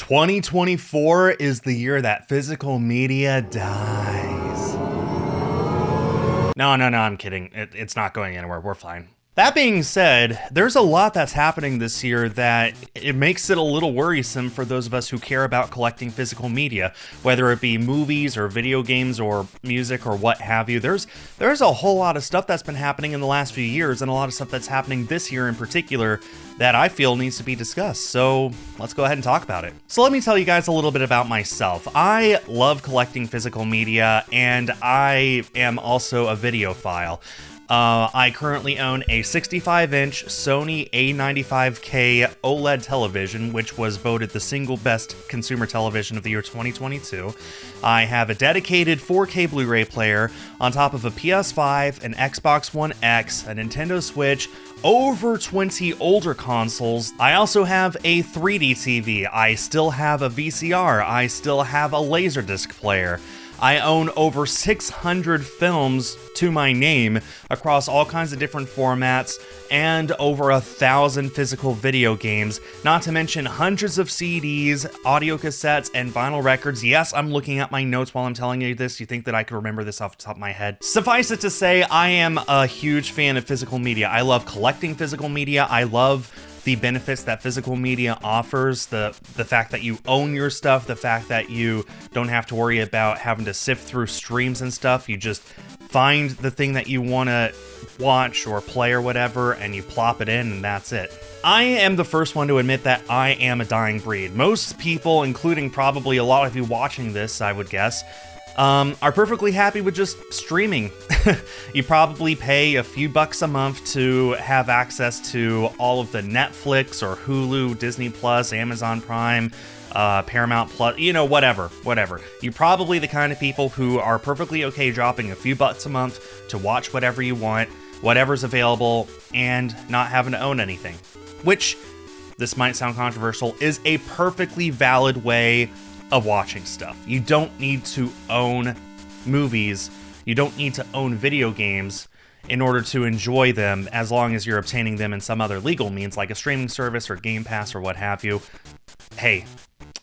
2024 is the year that physical media dies. No, I'm kidding. It's not going anywhere. We're fine. That being said, there's a lot that's happening this year that it makes it a little worrisome for those of us who care about collecting physical media, whether it be movies or video games or music or what have you. There's a whole lot of stuff that's been happening in the last few years, and a lot of stuff that's happening this year in particular that I feel needs to be discussed. So let's go ahead and talk about it. So let me tell you guys a little bit about myself. I love collecting physical media, and I am also a videophile. I currently own a 65-inch Sony A95K OLED television, which was voted the single best consumer television of the year 2022. I have a dedicated 4K Blu-ray player on top of a PS5, an Xbox One X, a Nintendo Switch, over 20 older consoles. I also have a 3D TV. I still have a VCR. I still have a Laserdisc player. I own over 600 films to my name across all kinds of different formats and over 1,000 physical video games, not to mention hundreds of CDs, audio cassettes, and vinyl records. Yes, I'm looking at my notes while I'm telling you this. You think that I could remember this off the top of my head? Suffice it to say, I am a huge fan of physical media. I love collecting physical media. I love the benefits that physical media offers, the fact that you own your stuff, the fact that you don't have to worry about having to sift through streams and stuff. You just find the thing that you want to watch or play or whatever, and you plop it in, and that's it. I am the first one to admit that I am a dying breed. Most people, including probably a lot of you watching this, I would guess, are perfectly happy with just streaming. You probably pay a few bucks a month to have access to all of the Netflix or Hulu, Disney Plus, Amazon Prime, Paramount Plus, whatever. You're probably the kind of people who are perfectly okay dropping a few bucks a month to watch whatever you want, whatever's available, and not having to own anything. Which, this might sound controversial, is a perfectly valid way of watching stuff. You don't need to own movies, you don't need to own video games in order to enjoy them, as long as you're obtaining them in some other legal means, like a streaming service or Game Pass or what have you. Hey,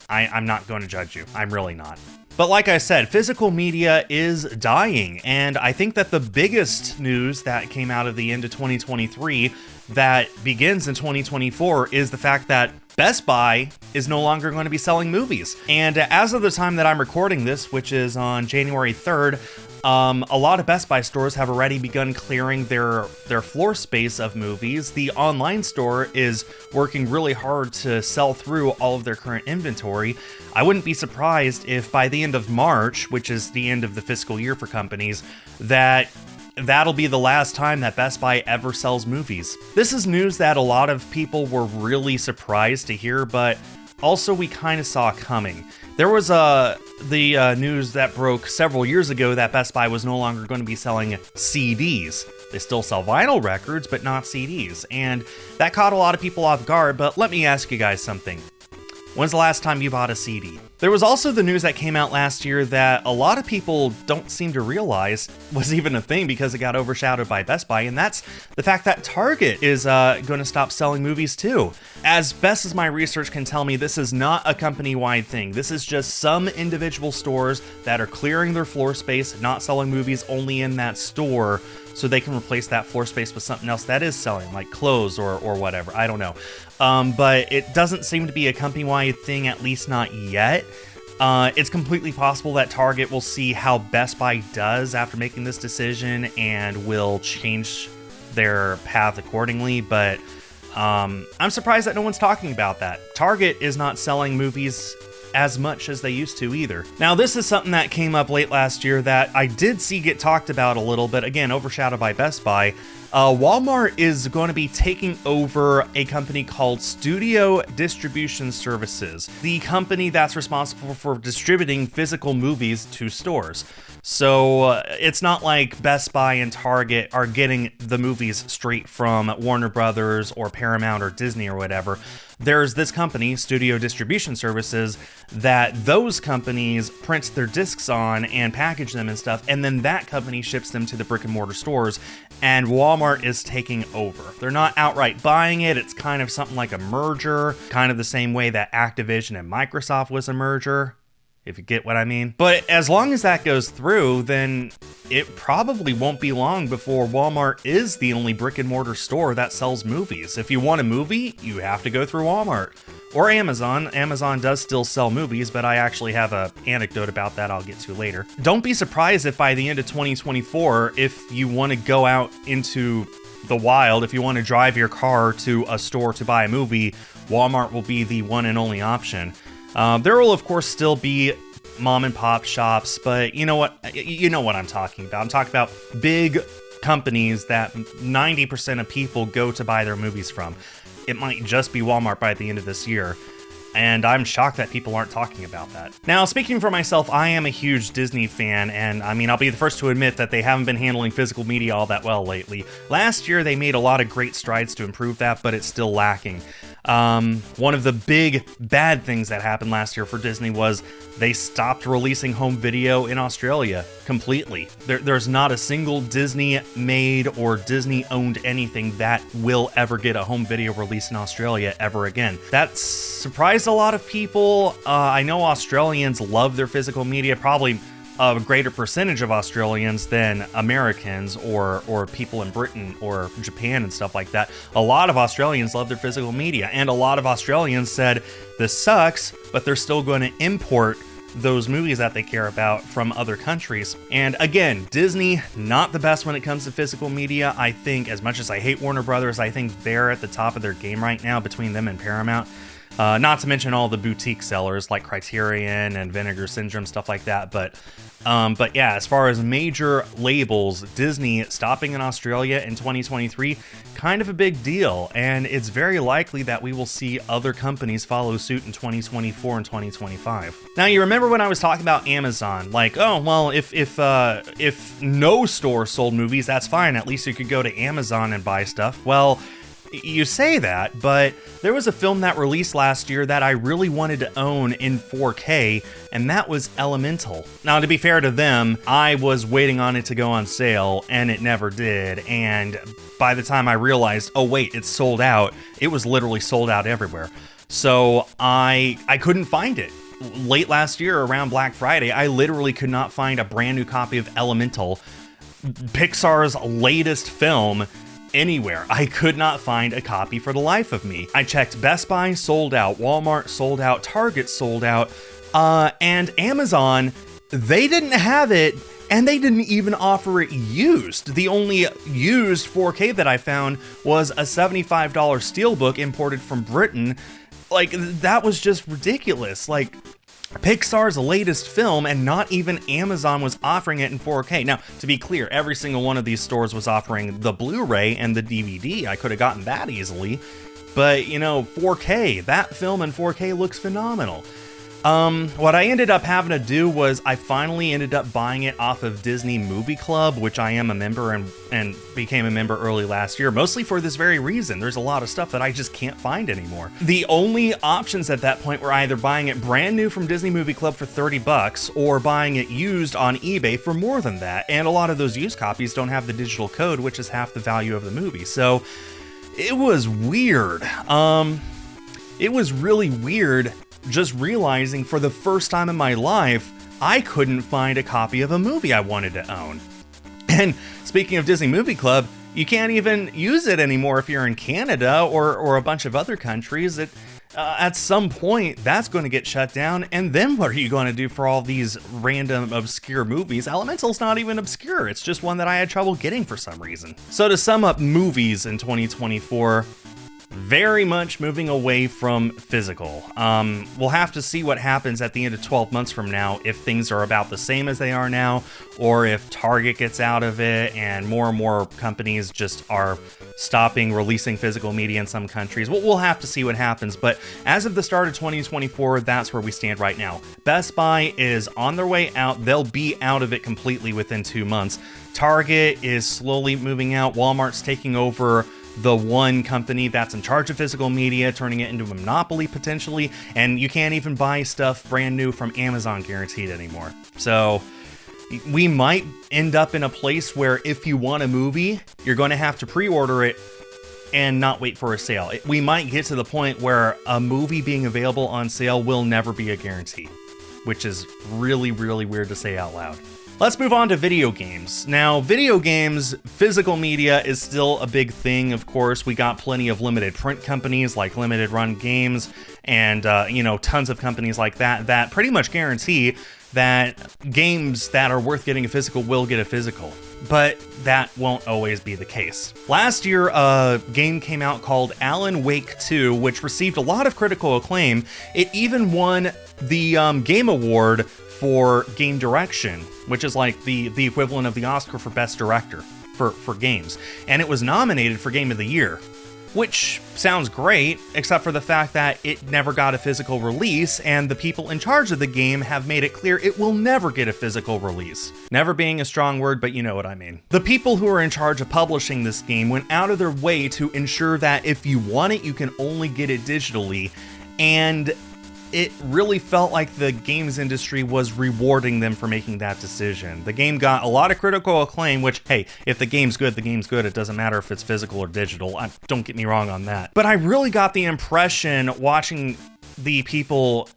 I'm not going to judge you. I'm really not. But like I said, physical media is dying, and I think that the biggest news that came out of the end of 2023 that begins in 2024 is the fact that Best Buy is no longer going to be selling movies. And as of the time that I'm recording this, which is on January 3rd, a lot of Best Buy stores have already begun clearing their floor space of movies. The online store is working really hard to sell through all of their current inventory. I wouldn't be surprised if by the end of March, which is the end of the fiscal year for companies, that'll be the last time that Best Buy ever sells movies. This is news that a lot of people were really surprised to hear, but also we kind of saw coming. There was the news that broke several years ago that Best Buy was no longer going to be selling CDs. They still sell vinyl records, but not CDs, and that caught a lot of people off guard. But let me ask you guys something. When's the last time you bought a CD? There was also the news that came out last year that a lot of people don't seem to realize was even a thing because it got overshadowed by Best Buy, and that's the fact that Target is going to stop selling movies too. As best as my research can tell me, this is not a company-wide thing. This is just some individual stores that are clearing their floor space, not selling movies only in that store, so they can replace that floor space with something else that is selling, like clothes or whatever. I don't know. But it doesn't seem to be a company-wide thing, at least not yet. It's completely possible that Target will see how Best Buy does after making this decision and will change their path accordingly, but I'm surprised that no one's talking about that. Target is not selling movies as much as they used to either. Now, this is something that came up late last year that I did see get talked about a little bit, again, overshadowed by Best Buy. Walmart is going to be taking over a company called Studio Distribution Services, the company that's responsible for distributing physical movies to stores. So it's not like Best Buy and Target are getting the movies straight from Warner Brothers or Paramount or Disney or whatever. There's this company, Studio Distribution Services, that those companies print their discs on and package them and stuff, and then that company ships them to the brick and mortar stores, and Walmart Walmart is taking over. They're not outright buying it. It's kind of something like a merger, kind of the same way that Activision and Microsoft was a merger, if you get what I mean. But as long as that goes through, then it probably won't be long before Walmart is the only brick and mortar store that sells movies. If you want a movie, you have to go through Walmart. Or Amazon. Amazon does still sell movies, but I actually have an anecdote about that I'll get to later. Don't be surprised if by the end of 2024, if you want to go out into the wild, if you want to drive your car to a store to buy a movie, Walmart will be the one and only option. There will, of course, still be mom and pop shops, but you know what? You know what I'm talking about. I'm talking about big companies that 90% of people go to buy their movies from. It might just be Walmart by the end of this year, and I'm shocked that people aren't talking about that. Now, speaking for myself, I am a huge Disney fan, and I mean, I'll be the first to admit that they haven't been handling physical media all that well lately. Last year, they made a lot of great strides to improve that, but it's still lacking. One of the big bad things that happened last year for Disney was they stopped releasing home video in Australia completely. There's not a single Disney made or Disney owned anything that will ever get a home video release in Australia ever again. That surprised a lot of people. I know Australians love their physical media, probably a greater percentage of Australians than Americans or people in Britain or Japan and stuff like that. A lot of Australians love their physical media, and a lot of Australians said this sucks, but they're still going to import those movies that they care about from other countries. And again, Disney, not the best when it comes to physical media. I think, as much as I hate Warner Brothers, I think they're at the top of their game right now between them and Paramount. Not to mention all the boutique sellers like Criterion and Vinegar Syndrome, stuff like that. But yeah, as far as major labels, Disney stopping in Australia in 2023, kind of a big deal. And it's very likely that we will see other companies follow suit in 2024 and 2025. Now, you remember when I was talking about Amazon, like, oh, well, if no store sold movies, that's fine. At least you could go to Amazon and buy stuff. Well, you say that, but there was a film that released last year that I really wanted to own in 4K, and that was Elemental. Now, to be fair to them, I was waiting on it to go on sale, and it never did, and by the time I realized, oh wait, it's sold out, it was literally sold out everywhere. So I couldn't find it. Late last year, around Black Friday, I literally could not find a brand new copy of Elemental, Pixar's latest film, anywhere. I could not find a copy for the life of me. I checked Best Buy, sold out, Walmart, sold out, Target, sold out, and Amazon, they didn't have it, and they didn't even offer it used. The only used 4K that I found was a $75 steelbook imported from Britain. Like, that was just ridiculous. Like, Pixar's latest film, and not even Amazon was offering it in 4K. Now, to be clear, every single one of these stores was offering the Blu-ray and the DVD. I could have gotten that easily. But, you know, 4K, that film in 4K looks phenomenal. What I ended up having to do was I finally ended up buying it off of Disney Movie Club, which I am a member and became a member early last year, mostly for this very reason. There's a lot of stuff that I just can't find anymore. The only options at that point were either buying it brand new from Disney Movie Club for $30 or buying it used on eBay for more than that. And a lot of those used copies don't have the digital code, which is half the value of the movie. So it was weird. It was really weird just realizing for the first time in my life, I couldn't find a copy of a movie I wanted to own. And speaking of Disney Movie Club, you can't even use it anymore if you're in Canada or a bunch of other countries. At some point, that's going to get shut down, and then what are you going to do for all these random obscure movies? Elemental's not even obscure, it's just one that I had trouble getting for some reason. So to sum up movies in 2024, very much moving away from physical. We'll have to see what happens at the end of 12 months from now, if things are about the same as they are now, or if Target gets out of it and more companies just are stopping releasing physical media in some countries. We'll have to see what happens, but as of the start of 2024, that's where we stand right now. Best Buy is on their way out. They'll be out of it completely within 2 months. Target is slowly moving out. Walmart's taking over the one company that's in charge of physical media, turning it into a monopoly potentially, and you can't even buy stuff brand new from Amazon guaranteed anymore. So We might end up in a place where if you want a movie, you're going to have to pre-order it and not wait for a sale. We might get to the point where a movie being available on sale will never be a guarantee, which is really, really weird to say out loud. Let's move on to video games. Now, video games, physical media is still a big thing, of course. We got plenty of limited print companies like Limited Run Games and, tons of companies like that pretty much guarantee that games that are worth getting a physical will get a physical. But that won't always be the case. Last year, a game came out called Alan Wake 2, which received a lot of critical acclaim. It even won the Game Award for Game Direction, which is like the equivalent of the Oscar for Best Director for games. And it was nominated for Game of the Year, which sounds great, except for the fact that it never got a physical release, and the people in charge of the game have made it clear it will never get a physical release. Never being a strong word, but you know what I mean. The people who are in charge of publishing this game went out of their way to ensure that if you want it, you can only get it digitally, and it really felt like the games industry was rewarding them for making that decision. The game got a lot of critical acclaim, which, hey, if the game's good, the game's good. It doesn't matter if it's physical or digital. Don't get me wrong on that. But I really got the impression watching the people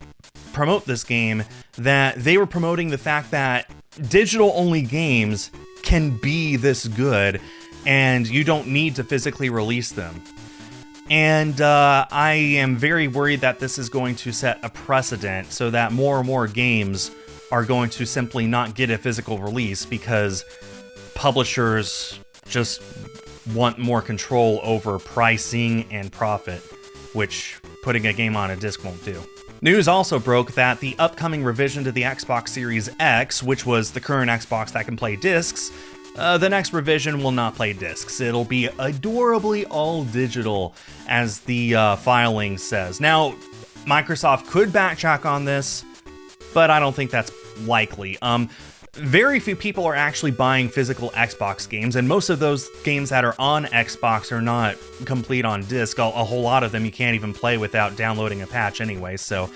promote this game that they were promoting the fact that digital-only games can be this good and you don't need to physically release them. And I am very worried that this is going to set a precedent so that more and more games are going to simply not get a physical release because publishers just want more control over pricing and profit, which putting a game on a disc won't do. News also broke that the upcoming revision to the Xbox Series X, which was the current Xbox that can play discs, the next revision will not play discs. It'll be adorably all digital, as the filing says. Now, Microsoft could backtrack on this, but I don't think that's likely. Very few people are actually buying physical Xbox games, and most of those games that are on Xbox are not complete on disc. A whole lot of them you can't even play without downloading a patch anyway, so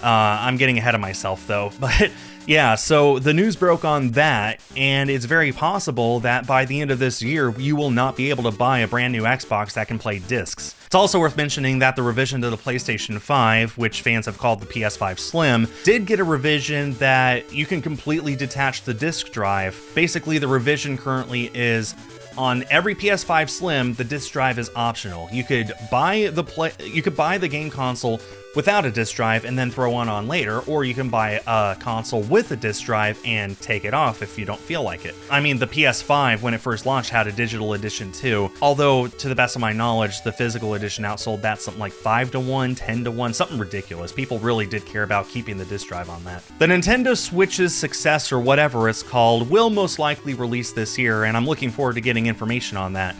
I'm getting ahead of myself though. But yeah, so the news broke on that, and it's very possible that by the end of this year, you will not be able to buy a brand new Xbox that can play discs. It's also worth mentioning that the revision to the PlayStation 5, which fans have called the PS5 Slim, did get a revision that you can completely detach the disc drive. Basically, the revision currently is on every PS5 Slim, the disc drive is optional. You could buy the game console without a disc drive and then throw one on later, or you can buy a console with a disc drive and take it off if you don't feel like it. I mean, the PS5, when it first launched, had a digital edition too, although to the best of my knowledge, the physical edition outsold that something like 5-1, 10-1, something ridiculous. People really did care about keeping the disc drive on that. The Nintendo Switch's successor, whatever it's called, will most likely release this year, and I'm looking forward to getting information on that.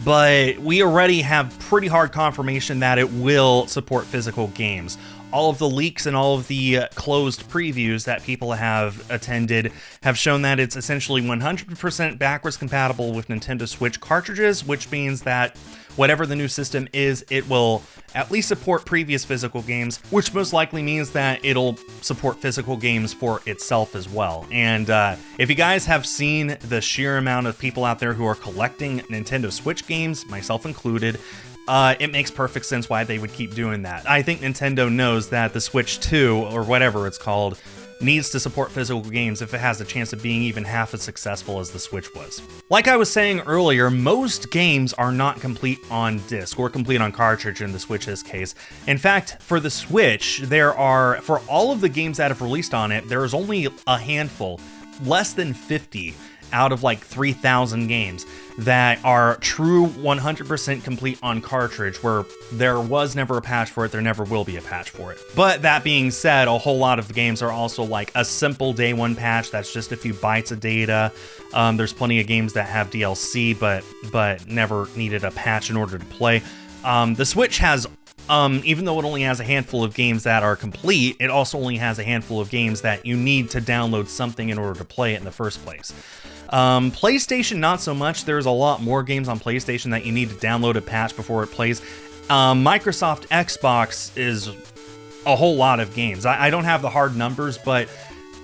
But we already have pretty hard confirmation that it will support physical games. All of the leaks and all of the closed previews that people have attended have shown that it's essentially 100% backwards compatible with Nintendo Switch cartridges, which means that whatever the new system is, it will at least support previous physical games, which most likely means that it'll support physical games for itself as well. And if you guys have seen the sheer amount of people out there who are collecting Nintendo Switch games, myself included, it makes perfect sense why they would keep doing that. I think Nintendo knows that the Switch 2, or whatever it's called, needs to support physical games if it has a chance of being even half as successful as the Switch was. Like I was saying earlier, most games are not complete on disc or complete on cartridge in the Switch's case. In fact, for the Switch, for all of the games that have released on it, there is only a handful, less than 50 out of like 3,000 games that are true 100% complete on cartridge, where there was never a patch for it, there never will be a patch for it. But that being said, a whole lot of the games are also like a simple day one patch that's just a few bytes of data. There's plenty of games that have DLC but never needed a patch in order to play. The Switch has even though it only has a handful of games that are complete, it also only has a handful of games that you need to download something in order to play it in the first place. PlayStation, not so much. There's a lot more games on PlayStation that you need to download a patch before it plays. Microsoft Xbox is a whole lot of games. I don't have the hard numbers, but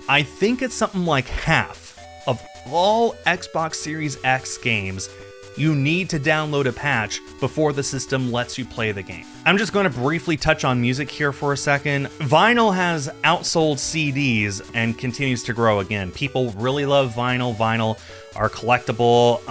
I think it's something like half of all Xbox Series X games, you need to download a patch before the system lets you play the game. I'm just going to briefly touch on music here for a second. Vinyl has outsold CDs and continues to grow again. People really love vinyl. Vinyl are collectible.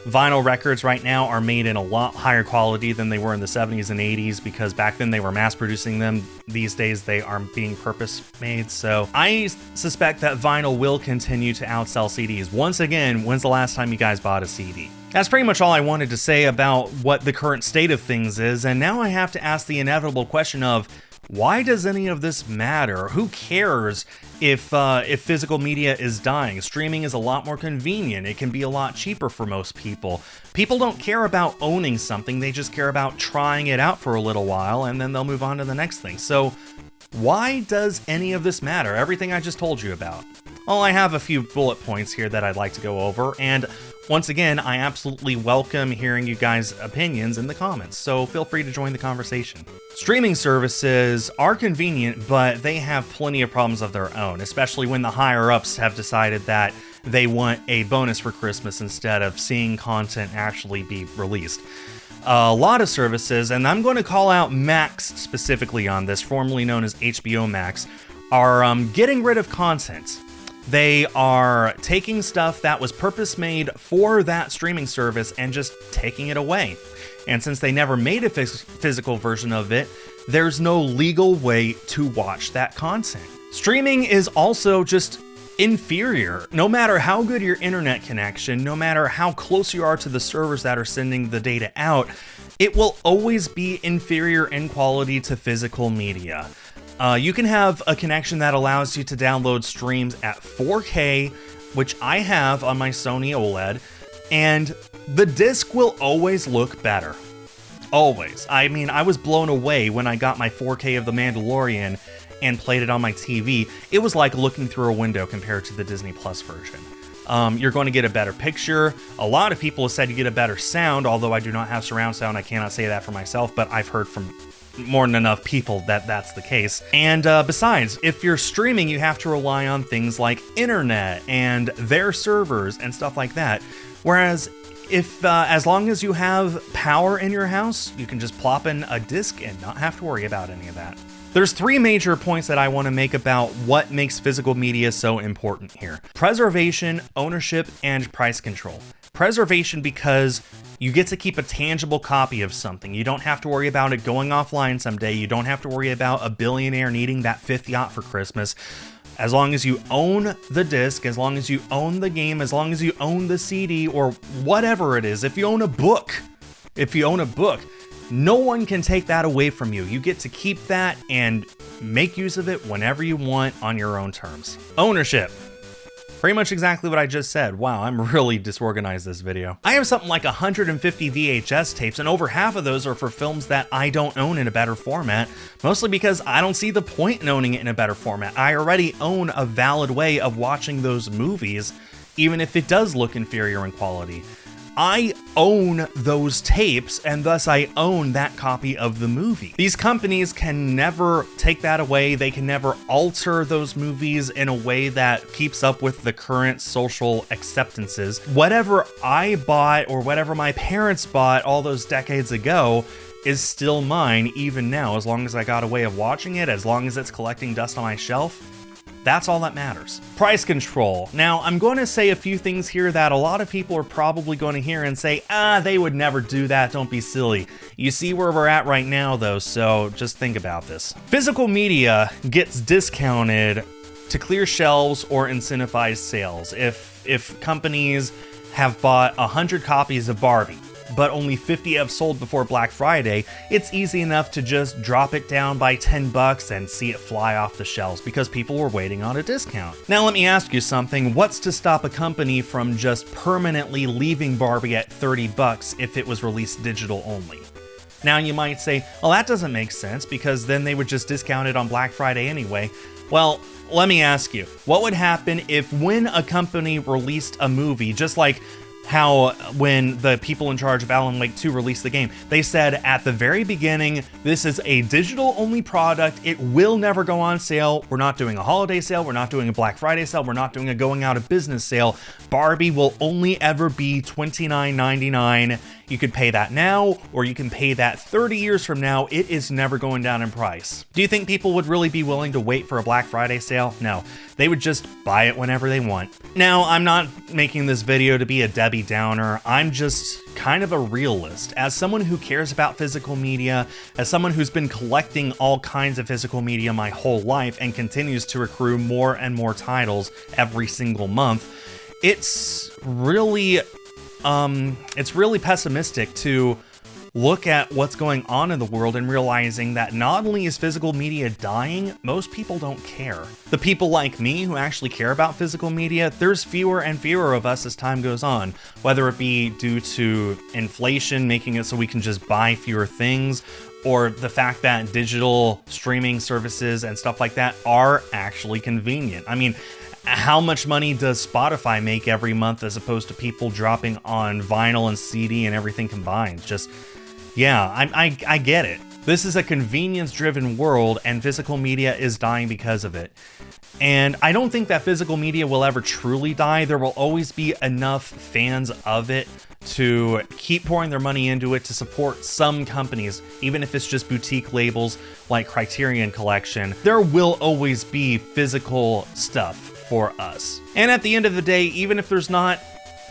Vinyl records right now are made in a lot higher quality than they were in the 70s and 80s because back then they were mass producing them. These days they are being purpose made. So I suspect that vinyl will continue to outsell CDs. Once again, when's the last time you guys bought a CD? That's pretty much all I wanted to say about what the current state of things is, and now I have to ask the inevitable question of, why does any of this matter? Who cares if physical media is dying? Streaming is a lot more convenient. It can be a lot cheaper for most people. People don't care about owning something, they just care about trying it out for a little while, and then they'll move on to the next thing. So why does any of this matter? Everything I just told you about. Well, I have a few bullet points here that I'd like to go over, and once again, I absolutely welcome hearing you guys' opinions in the comments, so feel free to join the conversation. Streaming services are convenient, but they have plenty of problems of their own, especially when the higher-ups have decided that they want a bonus for Christmas instead of seeing content actually be released. A lot of services, and I'm going to call out Max specifically on this, formerly known as HBO Max, are getting rid of content. They are taking stuff that was purpose-made for that streaming service and just taking it away. And since they never made a physical version of it, there's no legal way to watch that content. Streaming is also just inferior. No matter how good your internet connection, no matter how close you are to the servers that are sending the data out, it will always be inferior in quality to physical media. You can have a connection that allows you to download streams at 4K, which I have on my Sony OLED, and the disc will always look better. Always. I mean, I was blown away when I got my 4K of The Mandalorian and played it on my TV. It was like looking through a window compared to the Disney Plus version. You're going to get a better picture. A lot of people have said you get a better sound, although I do not have surround sound. I cannot say that for myself, but I've heard from more than enough people that that's the case. And besides, if you're streaming, you have to rely on things like internet and their servers and stuff like that. Whereas if as long as you have power in your house, you can just plop in a disc and not have to worry about any of that. There's three major points that I want to make about what makes physical media so important here. Preservation, ownership, and price control. Preservation because you get to keep a tangible copy of something. You don't have to worry about it going offline someday. You don't have to worry about a billionaire needing that fifth yacht for Christmas. As long as you own the disc, as long as you own the game, as long as you own the CD or whatever it is, if you own a book, no one can take that away from you. You get to keep that and make use of it whenever you want on your own terms. Ownership. Pretty much exactly what I just said. Wow, I'm really disorganized this video. I have something like 150 VHS tapes, and over half of those are for films that I don't own in a better format, mostly because I don't see the point in owning it in a better format. I already own a valid way of watching those movies, even if it does look inferior in quality. I own those tapes, and thus I own that copy of the movie. These companies can never take that away. They can never alter those movies in a way that keeps up with the current social acceptances. Whatever I bought or whatever my parents bought all those decades ago is still mine even now, as long as I got a way of watching it, as long as it's collecting dust on my shelf. That's all that matters. Price control. Now, I'm going to say a few things here that a lot of people are probably going to hear and say, they would never do that, don't be silly. You see where we're at right now, though, so just think about this. Physical media gets discounted to clear shelves or incentivize sales. If companies have bought 100 copies of Barbie, but only 50 have sold before Black Friday, it's easy enough to just drop it down by $10 and see it fly off the shelves because people were waiting on a discount. Now let me ask you something. What's to stop a company from just permanently leaving Barbie at $30 if it was released digital only? Now you might say, well, that doesn't make sense because then they would just discount it on Black Friday anyway. Well, let me ask you, what would happen if when a company released a movie, just like how when the people in charge of Alan Wake 2 released the game, they said at the very beginning, this is a digital only product. It will never go on sale. We're not doing a holiday sale. We're not doing a Black Friday sale. We're not doing a going out of business sale. Barbie will only ever be $29.99. You could pay that now, or you can pay that 30 years from now. It is never going down in price. Do you think people would really be willing to wait for a Black Friday sale? No, they would just buy it whenever they want. Now, I'm not making this video to be a Debbie Downer. I'm just kind of a realist. As someone who cares about physical media, as someone who's been collecting all kinds of physical media my whole life and continues to accrue more and more titles every single month, it's really pessimistic to look at what's going on in the world and realizing that not only is physical media dying, most people don't care. The people like me who actually care about physical media, there's fewer and fewer of us as time goes on, whether it be due to inflation making it so we can just buy fewer things, or the fact that digital streaming services and stuff like that are actually convenient. I mean, how much money does Spotify make every month as opposed to people dropping on vinyl and CD and everything combined? Just, yeah, I get it. This is a convenience-driven world, and physical media is dying because of it. And I don't think that physical media will ever truly die. There will always be enough fans of it to keep pouring their money into it to support some companies, even if it's just boutique labels like Criterion Collection. There will always be physical stuff for us. And at the end of the day, even if there's not,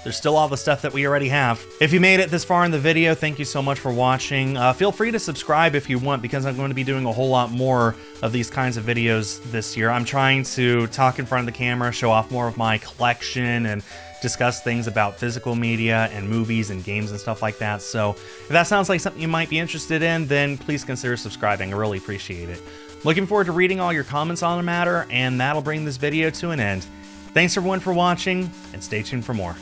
there's still all the stuff that we already have. If you made it this far in the video, thank you so much for watching. Feel free to subscribe if you want, because I'm going to be doing a whole lot more of these kinds of videos this year. I'm trying to talk in front of the camera, show off more of my collection, and discuss things about physical media and movies and games and stuff like that. So if that sounds like something you might be interested in, then please consider subscribing. I really appreciate it. Looking forward to reading all your comments on the matter, and that'll bring this video to an end. Thanks everyone for watching, and stay tuned for more.